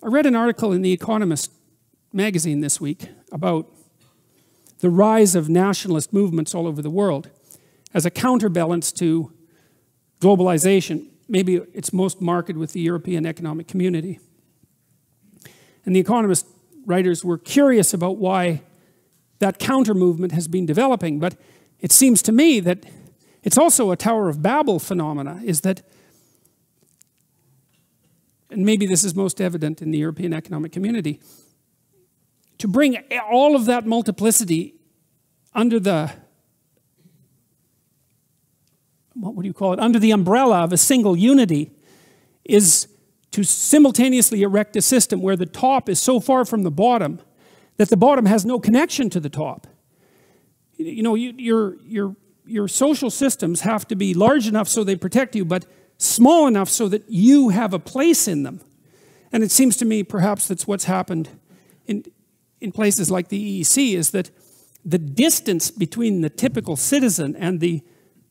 I read an article in The Economist magazine this week about the rise of nationalist movements all over the world as a counterbalance to globalization. Maybe it's most marked with the European Economic Community. And The Economist writers were curious about why that counter movement has been developing, but it seems to me that it's also a Tower of Babel phenomena, is that, and maybe this is most evident in the European Economic Community, to bring all of that multiplicity under the, what would you call it, under the umbrella of a single unity is to simultaneously erect a system where the top is so far from the bottom that the bottom has no connection to the top. You know, your social systems have to be large enough so they protect you, but small enough so that you have a place in them. And it seems to me perhaps that's what's happened in places like the EEC, is that the distance between the typical citizen and the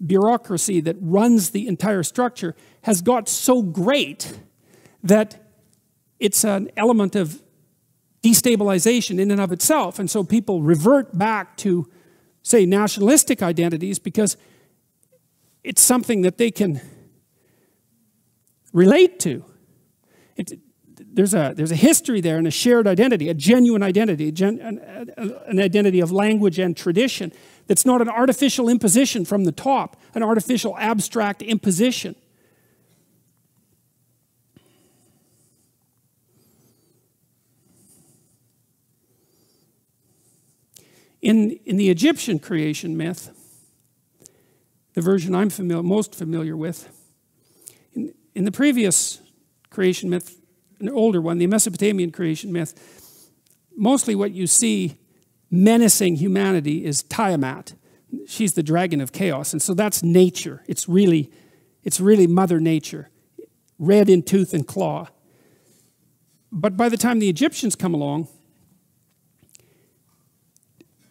bureaucracy that runs the entire structure has got so great that it's an element of destabilization in and of itself. And so people revert back to, say, nationalistic identities because it's something that they can relate to. There's a history there and a shared identity, a genuine identity, an identity of language and tradition that's not an artificial imposition from the top, an artificial abstract imposition. In the Egyptian creation myth, the version I'm most familiar with, in the previous creation myth, an older one, the Mesopotamian creation myth, mostly what you see menacing humanity is Tiamat. She's the dragon of chaos, and so that's nature. It's really Mother Nature, red in tooth and claw. But by the time the Egyptians come along,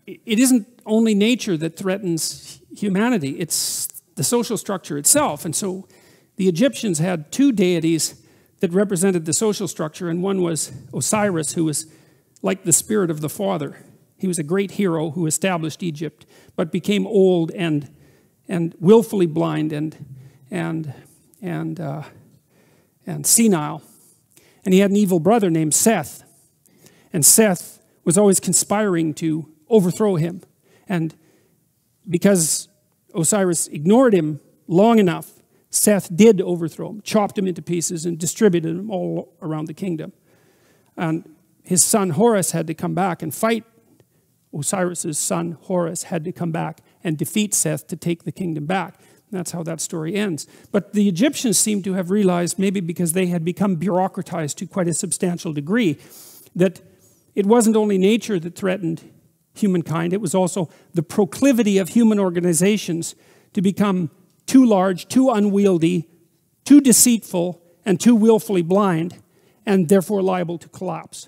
it isn't only nature that threatens humanity, it's the social structure itself. And so the Egyptians had two deities that represented the social structure, and one was Osiris, who was like the spirit of the father. He was a great hero who established Egypt, but became old and willfully blind and senile. And he had an evil brother named Seth. And Seth was always conspiring to overthrow him. And because Osiris ignored him long enough, Seth did overthrow him, chopped him into pieces and distributed him all around the kingdom. And his son Horus had to come back and fight. Osiris's son Horus had to come back and defeat Seth to take the kingdom back. And that's how that story ends. But the Egyptians seem to have realized, maybe because they had become bureaucratized to quite a substantial degree, that it wasn't only nature that threatened humankind, it was also the proclivity of human organizations to become too large, too unwieldy, too deceitful, and too willfully blind, and therefore liable to collapse.